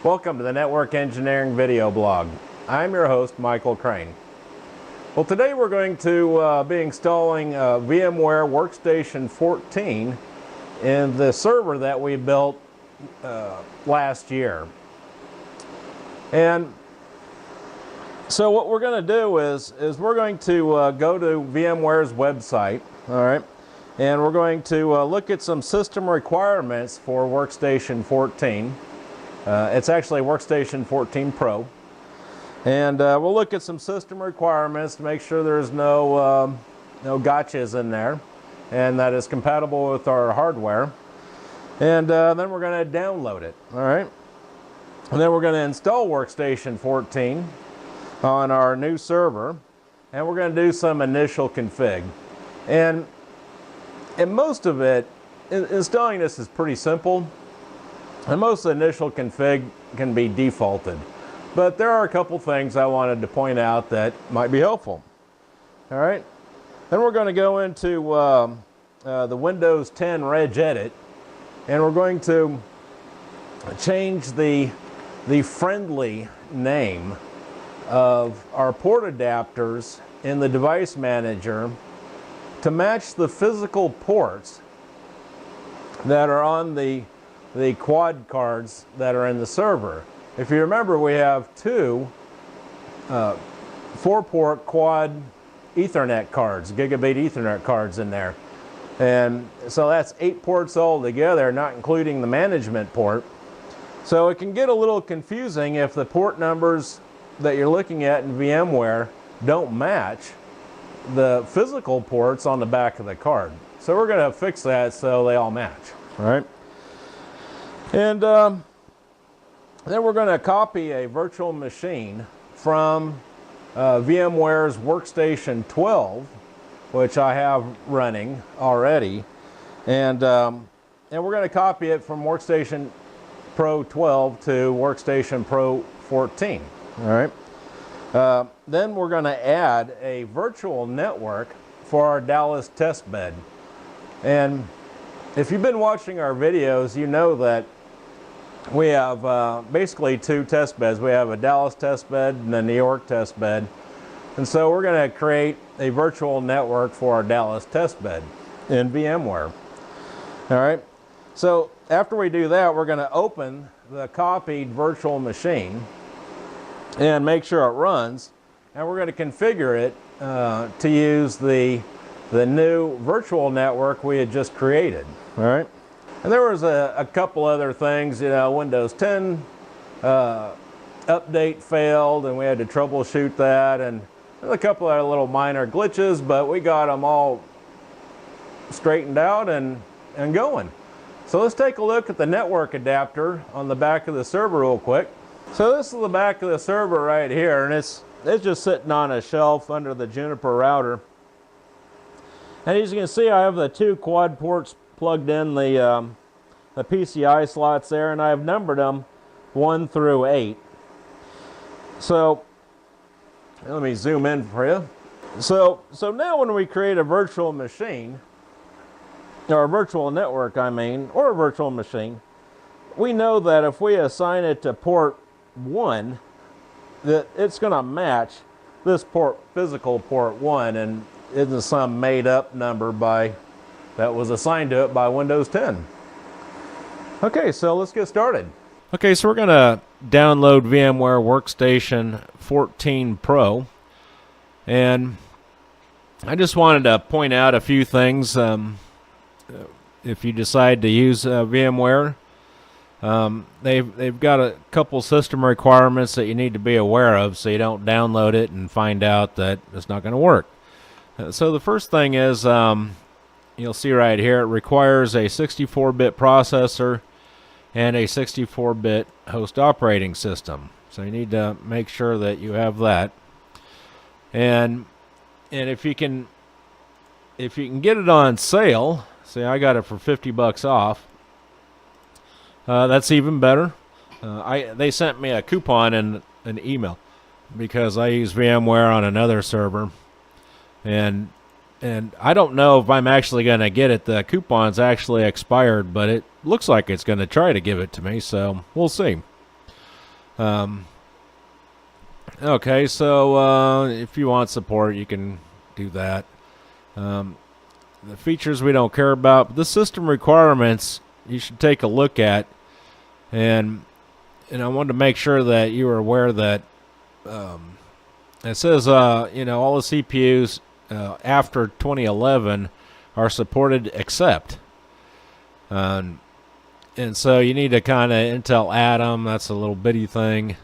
Welcome to the Network Engineering Video Blog. I'm your host, Michael Crane. Well, today we're going to be installing VMware Workstation 14 in the server that we built last year. And so what we're going to do is we're going to go to VMware's website, all right, and we're going to look at some system requirements for Workstation 14. It's actually Workstation 14 Pro. And we'll look at some system requirements to make sure there's no gotchas in there and that it's compatible with our hardware. And then we're going to download it, all right? And then we're going to install Workstation 14 on our new server, and we're going to do some initial config. And most of it, installing this is pretty simple. And most of the initial config can be defaulted. But there are a couple things I wanted to point out that might be helpful. All right. Then we're going to go into the Windows 10 regedit, and we're going to change the friendly name of our port adapters in the device manager to match the physical ports that are on the quad cards that are in the server. If you remember, we have two 4-port quad Ethernet cards, gigabit Ethernet cards in there. And so that's 8 ports all together, not including the management port. So it can get a little confusing if the port numbers that you're looking at in VMware don't match the physical ports on the back of the card. So we're going to fix that so they all match, all right? And then we're going to copy a virtual machine from VMware's Workstation 12, which I have running already, and we're going to copy it from Workstation Pro 12 to Workstation Pro 14. All right. Then we're going to add a virtual network for our Dallas test bed. And if you've been watching our videos, you know that we have basically 2 test beds. We have a Dallas test bed and a New York test bed. And so we're going to create a virtual network for our Dallas test bed in VMware. All right. So after we do that, we're going to open the copied virtual machine and make sure it runs. And we're going to configure it to use the new virtual network we had just created. All right. And there was a couple other things, you know, Windows 10 update failed, and we had to troubleshoot that, and a couple of little minor glitches, but we got them all straightened out and going. So let's take a look at the network adapter on the back of the server real quick. So this is the back of the server right here, and it's just sitting on a shelf under the Juniper router. And as you can see, I have the 2 quad ports plugged in the PCI slots there, and I've numbered them 1 through 8. So let me zoom in for you. So now when we create a virtual machine, or a virtual network, I mean, or a virtual machine, we know that if we assign it to port 1, that it's going to match this port, physical port 1, and isn't some made up number that was assigned to it by Windows 10. Okay, so let's get started. Okay, so we're going to download VMware Workstation 14 Pro. And I just wanted to point out a few things. If you decide to use VMware, they've got a couple system requirements that you need to be aware of so you don't download it and find out that it's not going to work. So the first thing is, you'll see right here, it requires a 64-bit processor and a 64-bit host operating system. So you need to make sure that you have that. And if you can get it on sale, see, I got it for $50 off. That's even better. They sent me a coupon in an email because I use VMware on another server, and I don't know if I'm actually going to get it. The coupon's actually expired, but it looks like it's going to try to give it to me, so we'll see. Okay, so if you want support, you can do that. The features we don't care about, but the system requirements you should take a look at, and I wanted to make sure that you were aware that it says all the CPUs after 2011 are supported except, and so you need to kind of Intel Atom. That's a little bitty thing,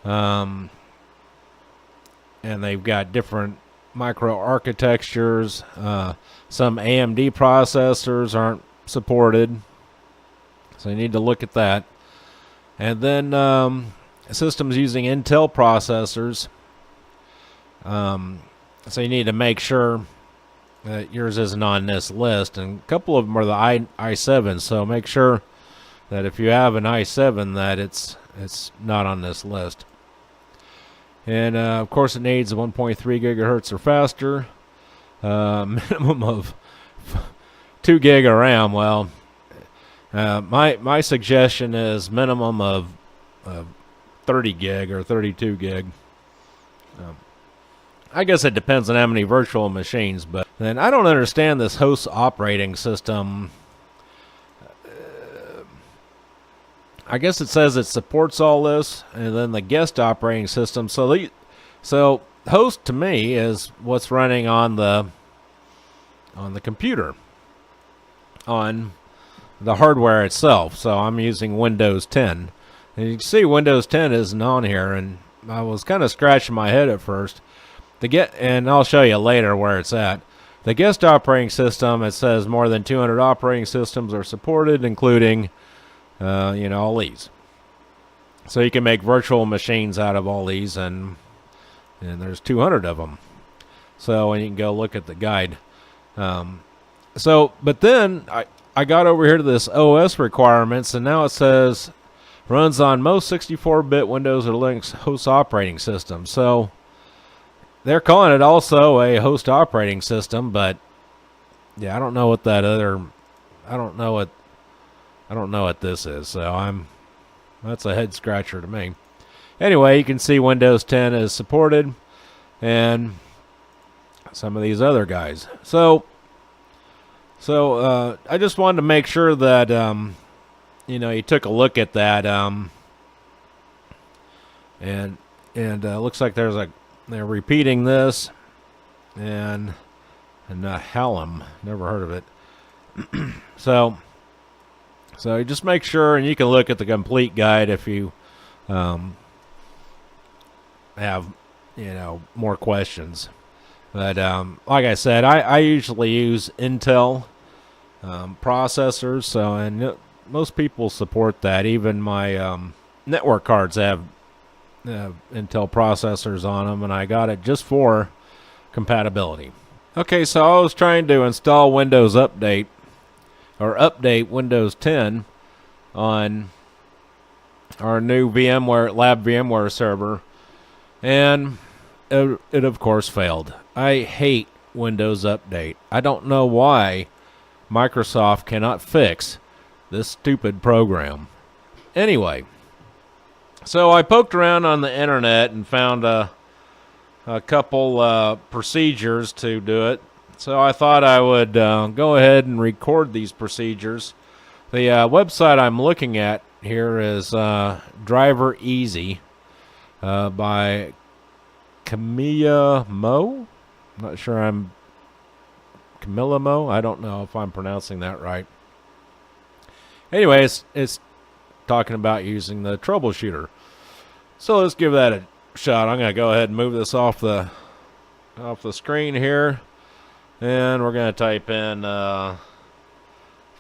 and they've got different microarchitectures. Some AMD processors aren't supported, so you need to look at that. And then systems using Intel processors, so you need to make sure that yours isn't on this list. And a couple of them are the i7, so make sure that if you have an i7 that it's not on this list. And of course it needs a 1.3 gigahertz or faster, minimum of 2 gig of RAM. Well, my suggestion is minimum of 30 gig or 32 gig. I guess it depends on how many virtual machines, but then I don't understand this host operating system. I guess it says it supports all this, and then the guest operating system. So host to me is what's running on the computer, on the hardware itself. So I'm using Windows 10, and you can see Windows 10 isn't on here, and I was kind of scratching my head at first. And I'll show you later where it's at. The guest operating system, it says more than 200 operating systems are supported, including all these. So you can make virtual machines out of all these, and there's 200 of them. So, and you can go look at the guide. But then I got over here to this OS requirements, and now it says runs on most 64-bit Windows or Linux host operating systems. So they're calling it also a host operating system, but yeah, I don't know what this is. So that's a head scratcher to me. Anyway, you can see Windows 10 is supported, and some of these other guys. So I just wanted to make sure that you took a look at that, and looks like they're repeating this, and Hallam, never heard of it. So you just make sure, and you can look at the complete guide if you have more questions. But like I said, I usually use Intel processors, and most people support that. Even my network cards have Intel processors on them, and I got it just for compatibility. Okay, so I was trying to install Windows Update, or update Windows 10 on our new lab VMware server, and it of course failed. I hate Windows Update. I don't know why Microsoft cannot fix this stupid program. Anyway, so I poked around on the internet and found a couple procedures to do it. So I thought I would go ahead and record these procedures. The website I'm looking at here is Driver Easy by Camilla Mo. I'm not sure Camilla Mo. I don't know if I'm pronouncing that right. Anyway, it's talking about using the troubleshooter. So let's give that a shot. I'm going to go ahead and move this off the screen here, and we're going to type in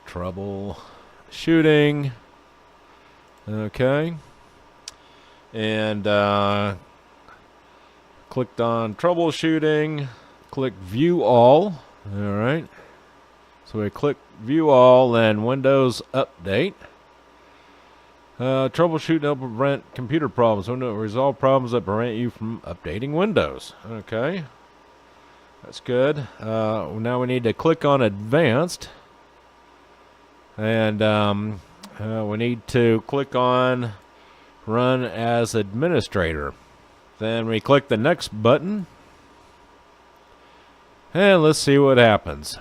troubleshooting. Okay, and clicked on troubleshooting. Click view all. All right. So we click view all, then Windows Update. Troubleshoot to prevent computer problems. Windows resolve problems that prevent you from updating Windows. Okay. That's good. Now we need to click on advanced. And we need to click on run as administrator. Then we click the next button, and let's see what happens.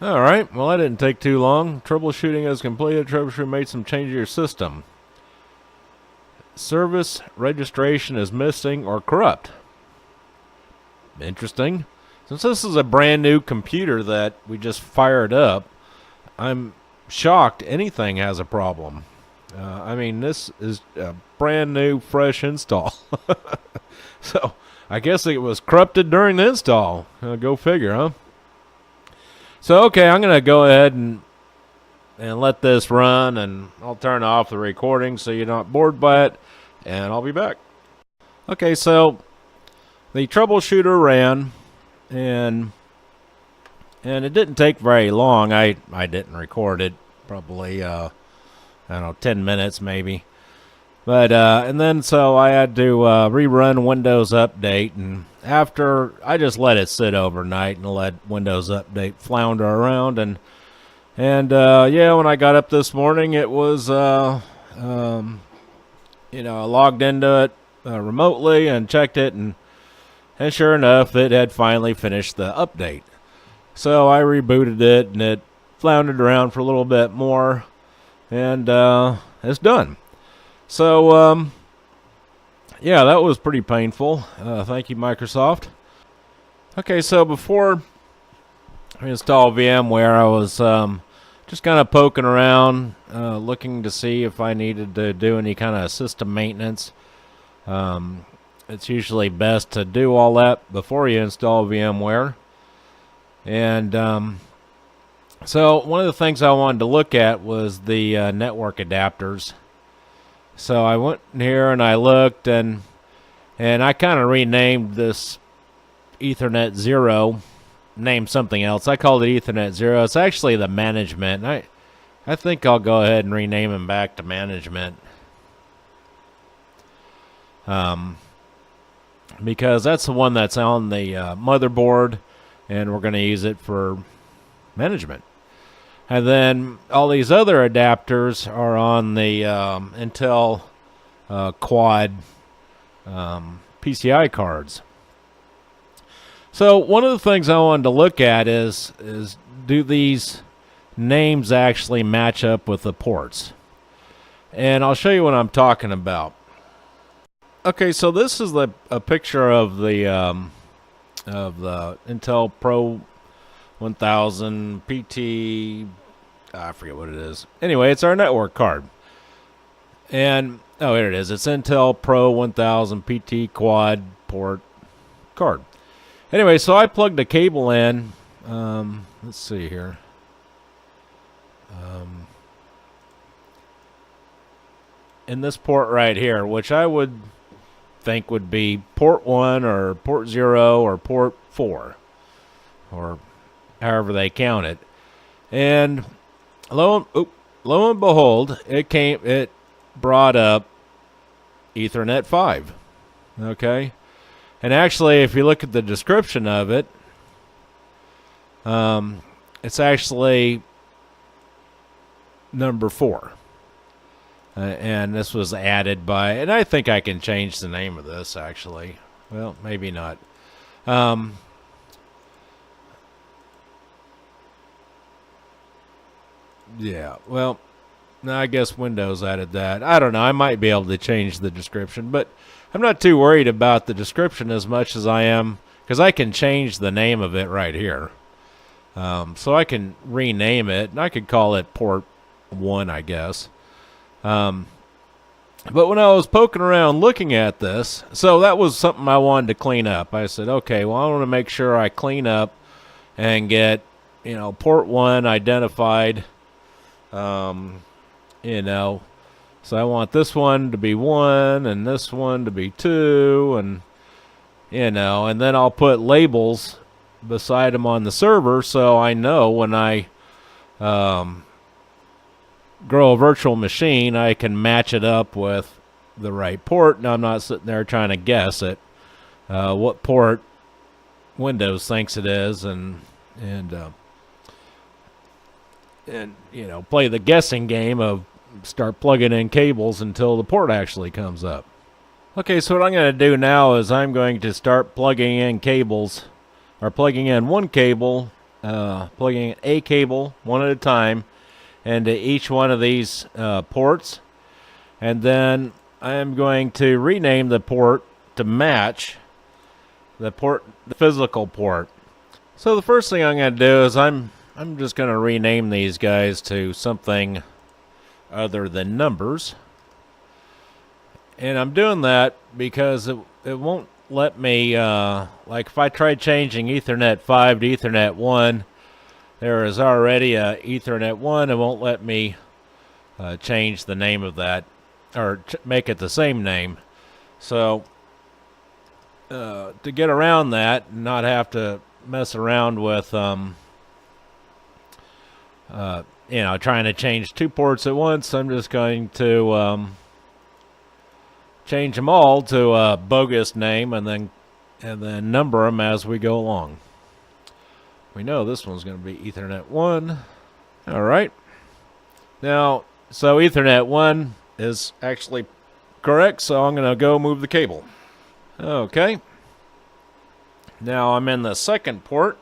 Alright, well that didn't take too long. Troubleshooting is completed. Troubleshooting made some changes to your system. Service registration is missing or corrupt. Interesting. Since this is a brand new computer that we just fired up, I'm shocked anything has a problem. I mean, this is a brand new, fresh install. So, I guess it was corrupted during the install. Go figure, huh? So, okay, I'm going to go ahead and let this run, and I'll turn off the recording so you're not bored by it, and I'll be back. Okay, so the troubleshooter ran, and it didn't take very long. I didn't record it, probably, I don't know, 10 minutes maybe. But, and then so I had to rerun Windows Update, and after, I just let it sit overnight and let Windows Update flounder around, and yeah, when I got up this morning, it was, I logged into it remotely and checked it, and sure enough, it had finally finished the update. So I rebooted it, and it floundered around for a little bit more, and it's done. So, yeah, that was pretty painful. Thank you, Microsoft. Okay, so before I installed VMware, I was just kind of poking around, looking to see if I needed to do any kind of system maintenance. It's usually best to do all that before you install VMware. And so one of the things I wanted to look at was the network adapters. So I went in here and I looked, and I kind of renamed this Ethernet 0, named something else. I called it Ethernet 0. It's actually the management. I think I'll go ahead and rename them back to management. Because that's the one that's on the motherboard, and we're going to use it for management. And then all these other adapters are on the Intel Quad PCI cards. So one of the things I wanted to look at is do these names actually match up with the ports? And I'll show you what I'm talking about. Okay, so this is a picture of the Intel Pro 1000 PT, I forget what it is. Anyway, it's our network card. And, oh, here it is. It's Intel Pro 1000 PT quad port card. Anyway, so I plugged a cable in. Let's see here. In this port right here, which I would think would be port 1 or port 0 or port 4, or however they count it. And lo and behold, it brought up Ethernet 5. Okay? And actually, if you look at the description of it, it's actually number 4. And this was added by, and I think I can change the name of this actually. Well, maybe not. Yeah, well, I guess Windows added that. I don't know. I might be able to change the description, but I'm not too worried about the description as much as I am, because I can change the name of it right here. So I can rename it, and I could call it port 1, I guess. But when I was poking around looking at this, so that was something I wanted to clean up. I said, okay, well, I want to make sure I clean up and get, port 1 identified. So I want this one to be 1 and this one to be 2, and and then I'll put labels beside them on the server so I know when I grow a virtual machine, I can match it up with the right port. Now I'm not sitting there trying to guess at what port Windows thinks it is, and play the guessing game of start plugging in cables until the port actually comes up. Okay, so what I'm going to do now is I'm going to start plugging in cables, or plugging in one cable, plugging in a cable one at a time into each one of these ports, and then I'm going to rename the port to match the physical port. So the first thing I'm going to do is I'm just going to rename these guys to something other than numbers. And I'm doing that because it won't let me, like if I try changing Ethernet 5 to Ethernet 1, there is already a Ethernet 1. It won't let me change the name of that, or make it the same name. So to get around that and not have to mess around with trying to change two ports at once, I'm just going to change them all to a bogus name and then number them as we go along. We know this one's going to be Ethernet 1. All right. Now, so Ethernet 1 is actually correct, so I'm going to go move the cable. Okay. Now I'm in the second port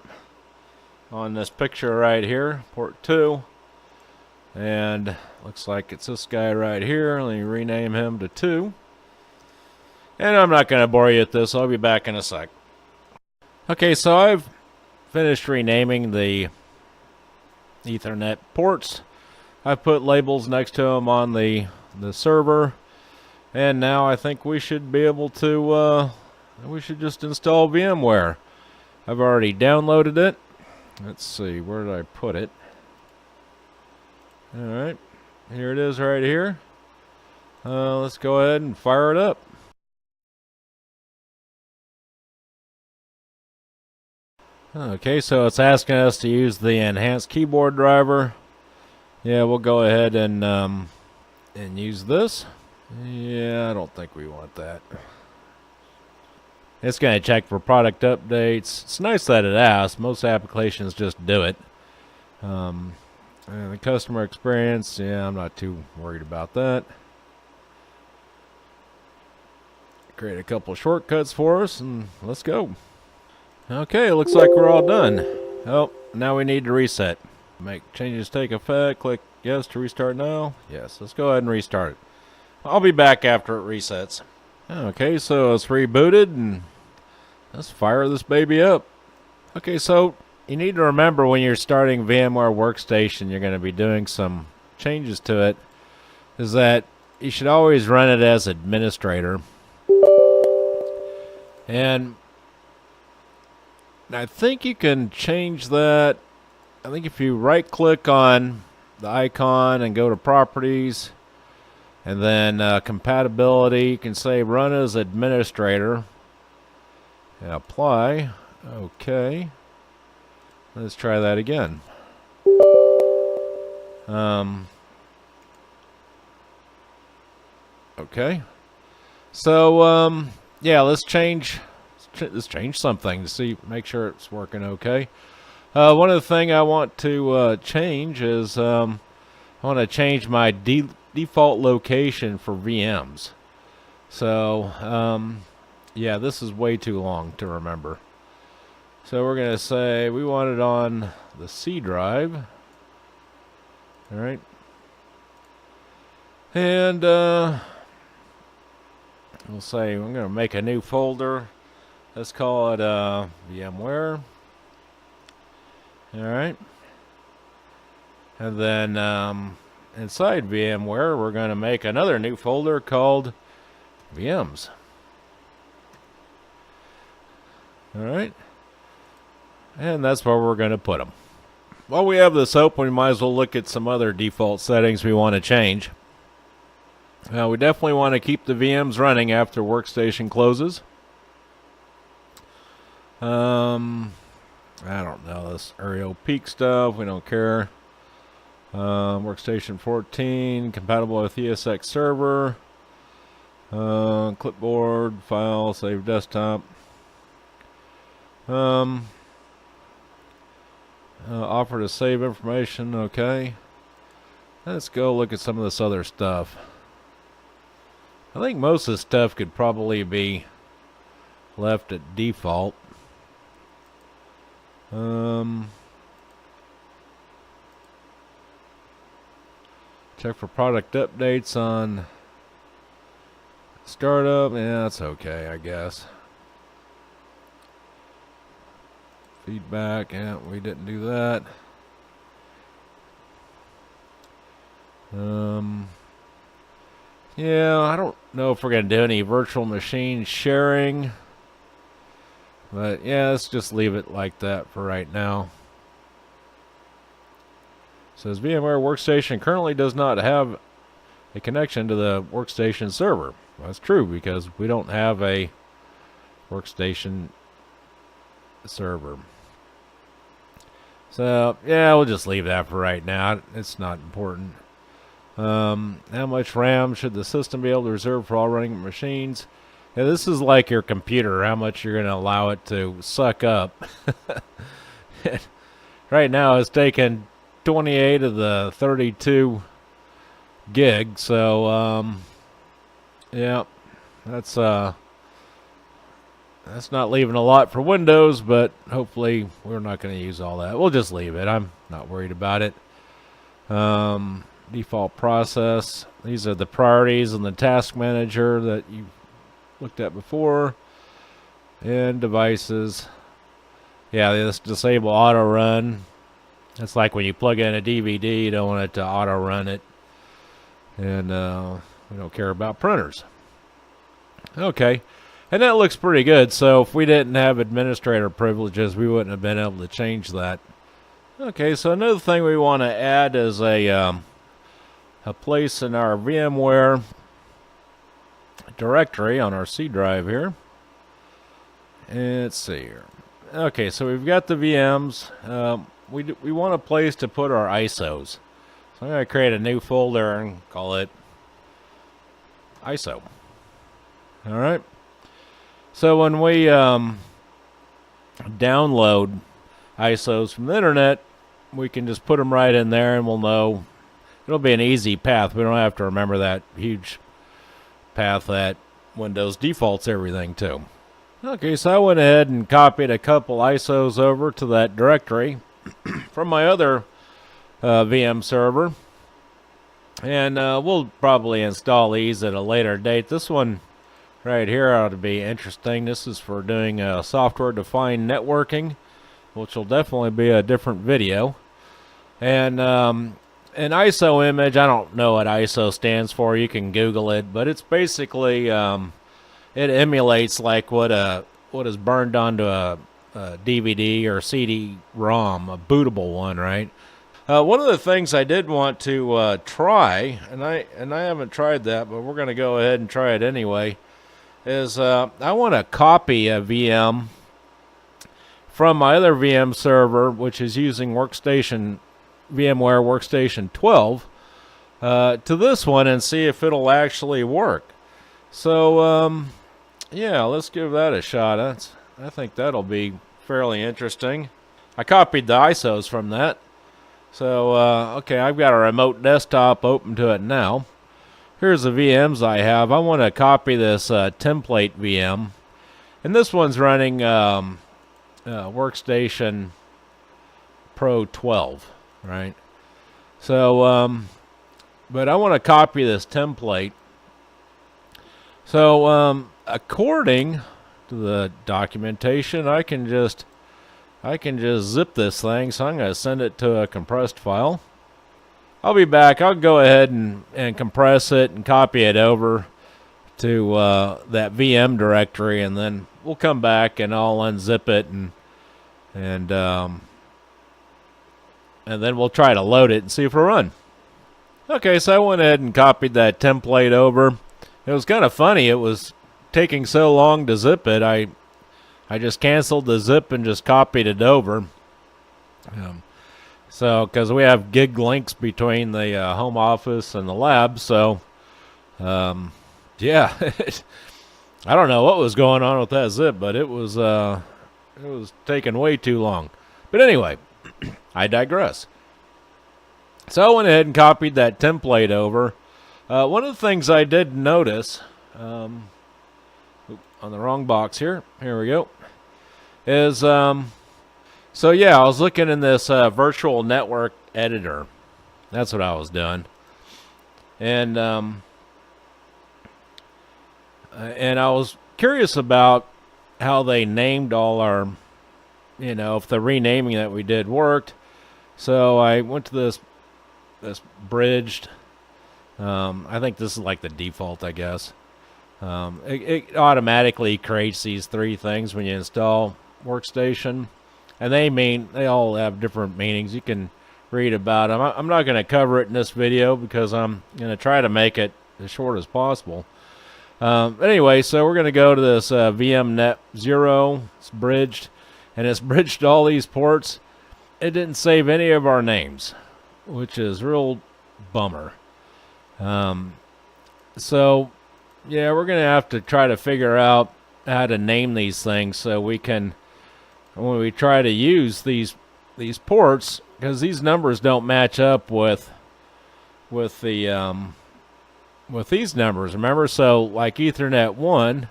on this picture right here, port 2. And looks like it's this guy right here. Let me rename him to 2. And I'm not going to bore you with this. I'll be back in a sec. Okay, so I've finished renaming the Ethernet ports. I put labels next to them on the server. And now I think we should be able to, we should just install VMware. I've already downloaded it. Let's see, where did I put it? Alright, here it is right here. Let's go ahead and fire it up. Okay, so it's asking us to use the enhanced keyboard driver. Yeah, we'll go ahead and use this. Yeah, I don't think we want that. It's going to check for product updates. It's nice that it asks. Most applications just do it. And the customer experience, yeah, I'm not too worried about that. Create a couple shortcuts for us, and let's go. Okay, it looks like we're all done. Oh, now we need to reset. Make changes take effect. Click yes to restart now. Yes, let's go ahead and restart it. I'll be back after it resets. Okay, so it's rebooted, and let's fire this baby up. Okay, so you need to remember when you're starting VMware Workstation, you're going to be doing some changes to it, is that you should always run it as administrator. And I think you can change that. I think if you right click on the icon and go to properties and then compatibility, you can say run as administrator and apply. Okay, let's try that again. Okay, so yeah, let's change something to see, make sure it's working okay. One of the things I want to change is I want to change my default location for VMs. So yeah, this is way too long to remember. So we're going to say we want it on the C drive. All right. And we'll say I'm going to make a new folder. Let's call it VMware. All right. And then inside VMware, we're going to make another new folder called VMs. All right. And that's where we're going to put them. While we have this open, we might as well look at some other default settings we want to change. We definitely want to keep the VMs running after Workstation closes. I don't know, this aerial peak stuff, we don't care. Workstation 14, compatible with ESX server. Clipboard, file, save desktop. Offer to save information, okay. Let's go look at some of this other stuff. I think most of this stuff could probably be left at default. Check for product updates on startup. Yeah, that's okay, I guess. Feedback. Yeah, we didn't do that. Yeah, I don't know if we're going to do any virtual machine sharing. But yeah, let's just leave it like that for right now. It says VMware Workstation currently does not have a connection to the Workstation server. Well, that's true because we don't have a Workstation server. So yeah, we'll just leave that for right now. It's not important. How much RAM should the system be able to reserve for all running machines? Yeah, this is like your computer, how much you're going to allow it to suck up. Right now it's taking 28 of the 32 gig, so yeah, that's not leaving a lot for Windows, but hopefully we're not going to use all that. We'll just leave it. I'm not worried about it. Default process. These are the priorities in the task manager that you looked at before. And devices. Yeah, this disable auto run. It's like when you plug in a DVD, you don't want it to auto run it. And we don't care about printers. Okay. And that looks pretty good. So if we didn't have administrator privileges, we wouldn't have been able to change that. Okay, so another thing we want to add is a place in our VMware directory on our C drive here. And let's see here. Okay, so we've got the VMs. We want a place to put our ISOs. So I'm going to create a new folder and call it ISO. All right. So when we download ISOs from the internet, we can just put them right in there and we'll know. It'll be an easy path. We don't have to remember that huge path that Windows defaults everything to. Okay, so I went ahead and copied a couple ISOs over to that directory from my other VM server. And we'll probably install these at a later date. This one right here ought to be interesting. This is for doing software-defined networking, which will definitely be a different video. And an ISO image, I don't know what ISO stands for. You can Google it, but it's basically it emulates like what is burned onto a DVD or CD-ROM, a bootable one, right? One of the things I did want to try, and I haven't tried that, but we're going to go ahead and try it anyway, is I want to copy a VM from my other VM server, which is using VMware Workstation 12, to this one and see if it'll actually work. So, yeah, let's give that a shot. I think that'll be fairly interesting. I copied the ISOs from that. So, okay, I've got a remote desktop open to it now. Here's the VMs I have. I want to copy this template VM. And this one's running Workstation Pro 12, right? So, but I want to copy this template. So, according to the documentation, I can just zip this thing. So I'm going to send it to a compressed file. I'll be back. I'll go ahead and compress it and copy it over to that VM directory, and then we'll come back and I'll unzip it and then we'll try to load it and see if it'll run. Okay, so I went ahead and copied that template over. It was kind of funny. It was taking so long to zip it. I just canceled the zip and just copied it over. So, because we have gig links between the home office and the lab, so yeah, I don't know what was going on with that zip, but it was taking way too long. But anyway, I digress. So I went ahead and copied that template over. One of the things I did notice, on the wrong box here, here we go, is, so yeah, I was looking in this virtual network editor. That's what I was doing. And I was curious about how they named all our, you know, if the renaming that we did worked. So I went to this bridged. I think this is like the default, I guess. It automatically creates these three things when you install Workstation, and they all have different meanings. You can read about them. I'm not going to cover it in this video because I'm going to try to make it as short as possible. Anyway, so we're going to go to this VMnet 0. It's bridged, and it's bridged all these ports. It didn't save any of our names, which is real bummer. So yeah, we're gonna have to try to figure out how to name these things so we can, when we try to use these ports, because these numbers don't match up with these numbers. Remember, so like Ethernet 1,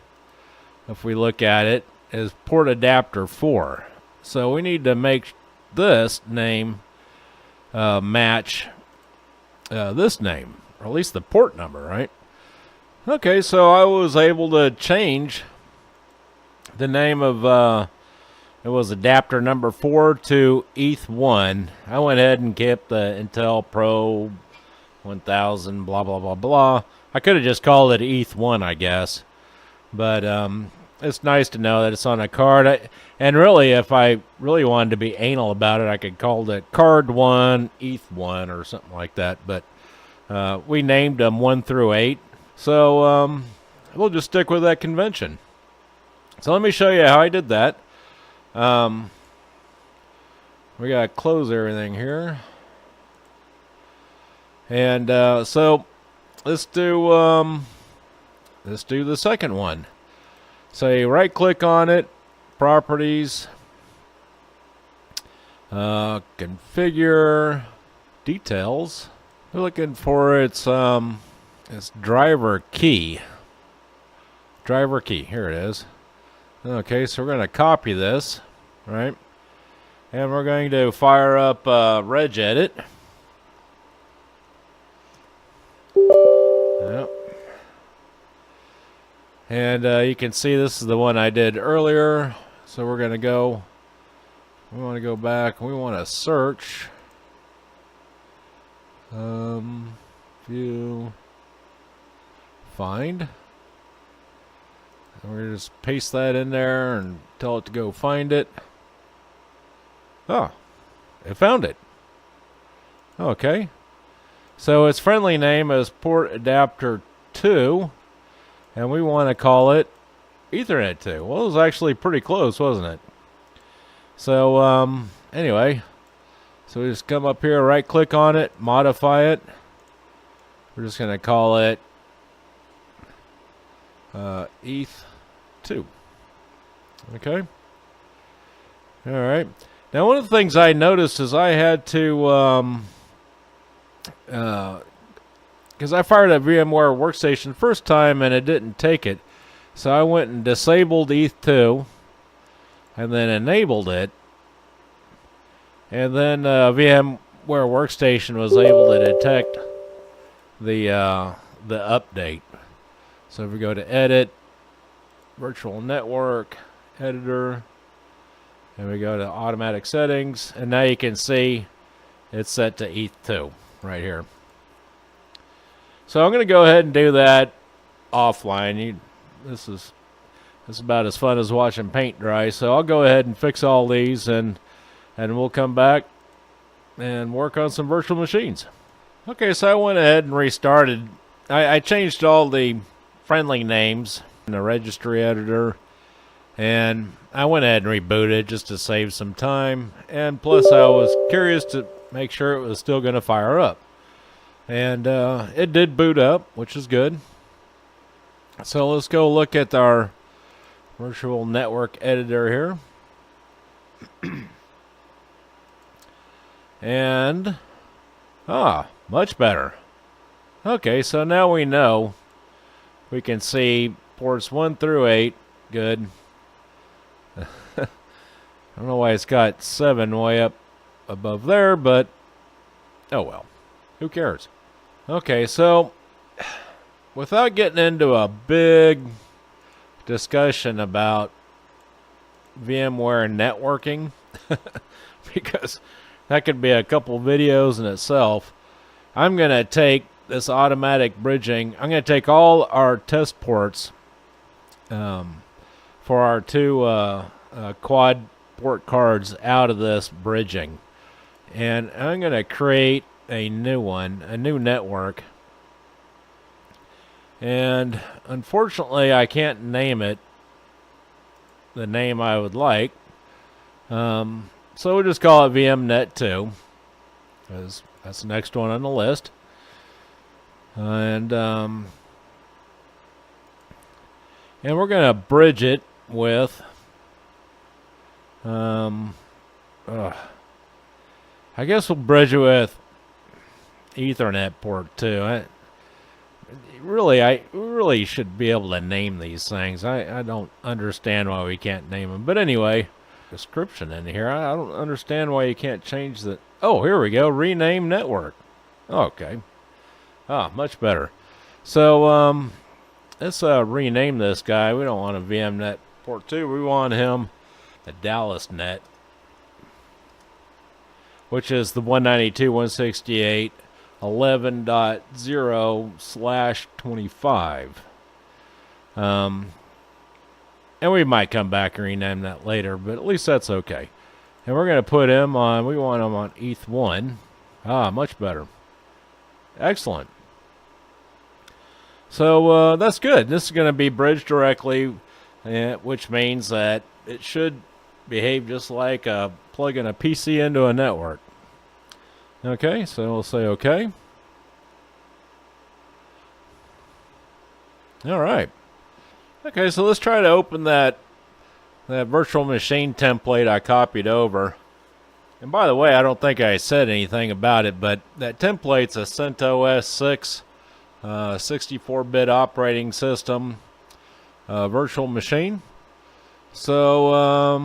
if we look at it, is port adapter 4. So we need to make this name match this name, or at least the port number, right? Okay, so I was able to change the name of, it was adapter number 4 to ETH1. I went ahead and kept the Intel Pro 1000, blah, blah, blah, blah. I could have just called it ETH1, I guess. But it's nice to know that it's on a card. And really, if I really wanted to be anal about it, I could call it Card 1, ETH1, or something like that. But we named them 1 through 8. So we'll just stick with that convention. So let me show you how I did that. We got to close everything here. And so let's do the second one. So you right click on it, properties, configure, details. We're looking for its driver key. Driver key, here it is. Okay, so we're going to copy this, right? And we're going to fire up regedit. Yep. And you can see this is the one I did earlier. So we're going to go, we want to go back, we want to search. View, find. And we're going to just paste that in there and tell it to go find it. Oh, it found it. Okay. So its friendly name is port adapter 2. And we want to call it Ethernet 2. Well, it was actually pretty close, wasn't it? So, anyway. So we just come up here, right click on it, modify it. We're just going to call it ETH2. Okay. All right. Now, one of the things I noticed is I had to, because I fired up VMware Workstation first time and it didn't take it. So I went and disabled ETH2 and then enabled it. And then VMware Workstation was able to detect the update. So if we go to Edit, Virtual Network, Editor, and we go to Automatic Settings, and now you can see it's set to ETH2 right here. So I'm going to go ahead and do that offline. This is about as fun as watching paint dry. So I'll go ahead and fix all these, and we'll come back and work on some virtual machines. Okay, so I went ahead and restarted. I changed all the friendly names in the registry editor, and I went ahead and rebooted just to save some time. And plus, I was curious to make sure it was still going to fire up. And it did boot up, which is good. So let's go look at our virtual network editor here. And, Ah, much better. Okay, so now we know. We can see ports 1 through 8. Good. I don't know why it's got 7 way up above there, but oh well. Who cares? Okay, so without getting into a big discussion about VMware networking, because that could be a couple videos in itself, I'm going to take this automatic bridging. I'm going to take all our test ports for our 2 quad port cards out of this bridging. And I'm going to create a new one, a new network. And unfortunately, I can't name it the name I would like. So we'll just call it VMnet2, because that's the next one on the list. And we're going to bridge it with I guess we'll bridge it with Ethernet port 2. We really should be able to name these things. I don't understand why we can't name them. But anyway, description in here. I don't understand why you can't change the... Oh, here we go. Rename network. Okay. Ah, much better. So, let's rename this guy. We don't want a VMnet port 2. We want him a Dallas net, which is the 192.168.11.0/25. And we might come back and rename that later, but at least that's okay. And we're going to put him on, we want him on ETH1. Ah, much better. Excellent. So that's good. This is going to be bridged directly, which means that it should behave just like plugging a PC into a network. Okay, so we'll say okay. All right. Okay, so let's try to open that virtual machine template I copied over. And by the way, I don't think I said anything about it, but that template's a CentOS 6 64-bit operating system virtual machine. So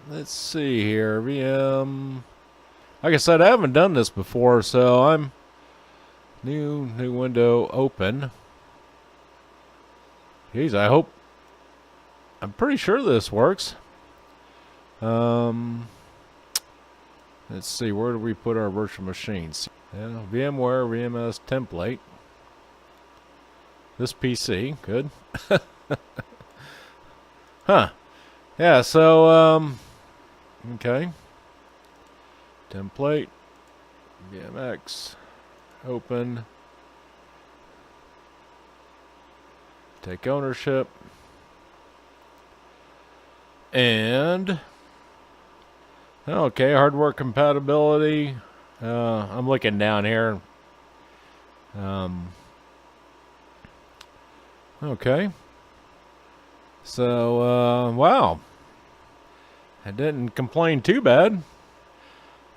let's see here. VM. Like I said, I haven't done this before, so I'm new window open. Geez, I'm pretty sure this works. Let's see, where do we put our virtual machines? Yeah, VMware VMS template. This PC, good. Huh. Yeah, so, okay. Template, VMX, open, take ownership, and, okay, hardware compatibility. I'm looking down here. Okay. So, wow. I didn't complain too bad.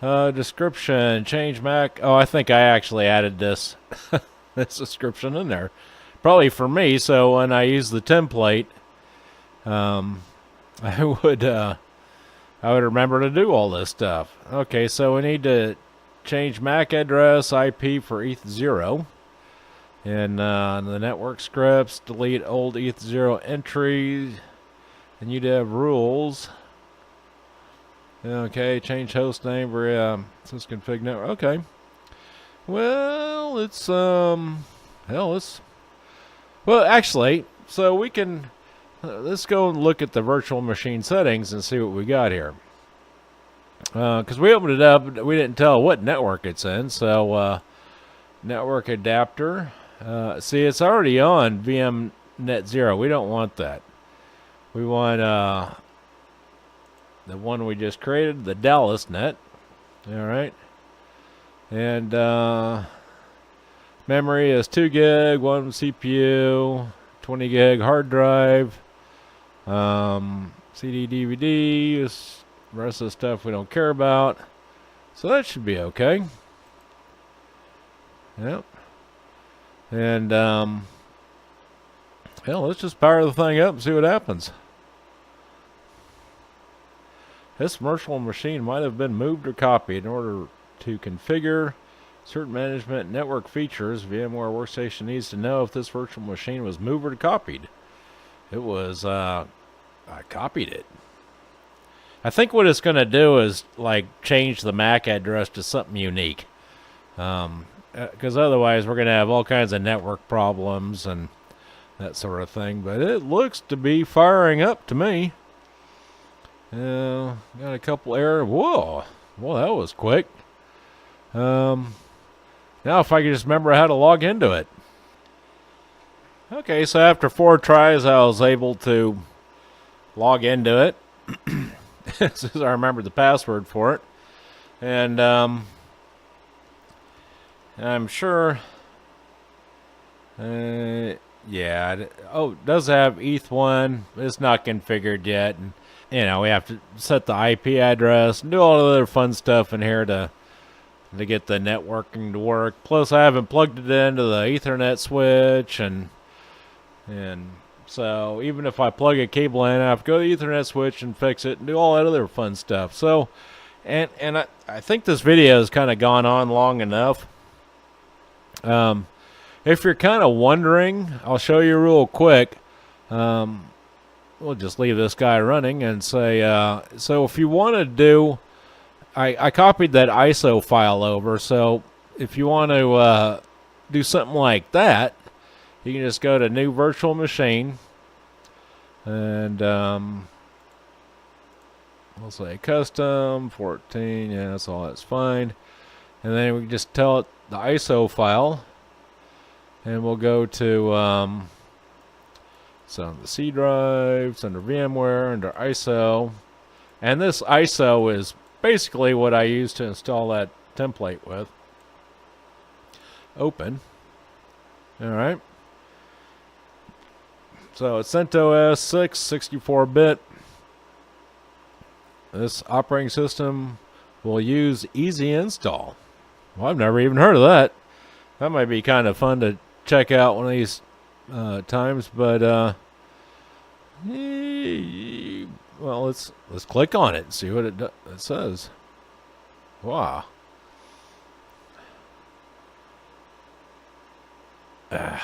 Description, change Mac. Oh, I think I actually added this this description in there. Probably for me, so when I use the template, I would remember to do all this stuff. Okay, so we need to change MAC address IP for ETH0. And the network scripts, delete old ETH0 entries, and you'd have rules. Okay, change host name for sysconfig network. Okay. Well, it's well, actually, so we can let's go and look at the virtual machine settings and see what we got here. Because we opened it up, we didn't tell what network it's in. So network adapter. See, it's already on VMnet 0. We don't want that. We want the one we just created, the Dallas net. All right. And memory is 2 gig, 1 CPU, 20 gig hard drive, CD, DVD, the rest of the stuff we don't care about. So that should be okay. Yep. And well, let's just power the thing up and see what happens. This virtual machine might have been moved or copied. In order to configure certain management network features, VMware Workstation needs to know if this virtual machine was moved or copied. It was, I copied it. I think what it's going to do is like change the MAC address to something unique. Because otherwise we're going to have all kinds of network problems and that sort of thing. But it looks to be firing up to me. Got a couple errors. Whoa. Well, that was quick. Now if I could just remember how to log into it. Okay, so after 4 tries, I was able to log into it. As soon as I remembered the password for it. And I'm sure... yeah. Oh, it does have ETH1. It's not configured yet. And, you know, we have to set the IP address and do all the other fun stuff in here to get the networking to work. Plus, I haven't plugged it into the Ethernet switch, and so even if I plug a cable in, I have to go to the Ethernet switch and fix it and do all that other fun stuff. So, and I think this video has kind of gone on long enough. If you're kind of wondering, I'll show you real quick. We'll just leave this guy running and say, so if you want to do, I copied that ISO file over, so if you want to do something like that, you can just go to New Virtual Machine, and we'll say Custom 14, yeah, that's all, that's fine. And then we can just tell it the ISO file, and we'll go to so the C drives, under VMware, under ISO. And this ISO is basically what I use to install that template with. Open. Alright. So it's CentOS 6, 64-bit. This operating system will use easy install. Well, I've never even heard of that. That might be kind of fun to check out one of these times, but well, let's click on it and see what it says. Wow. I'm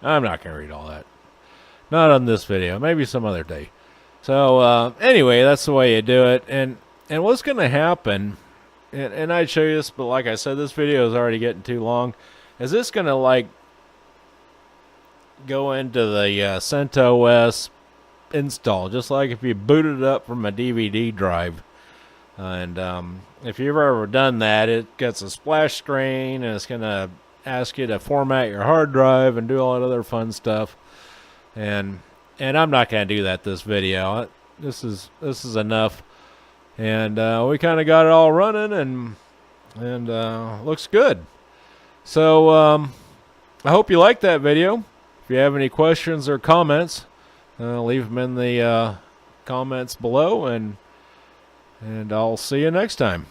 not going to read all that. Not on this video. Maybe some other day. So anyway, that's the way you do it. And what's going to happen, and I'd show you this, but like I said, this video is already getting too long. Is this going to like go into the CentOS install, just like if you booted it up from a DVD drive. And if you've ever done that, it gets a splash screen, and it's going to ask you to format your hard drive and do all that other fun stuff. And I'm not going to do that this video. This is enough. And we kind of got it all running, and looks good. So I hope you liked that video. If you have any questions or comments, leave them in the comments below, and I'll see you next time.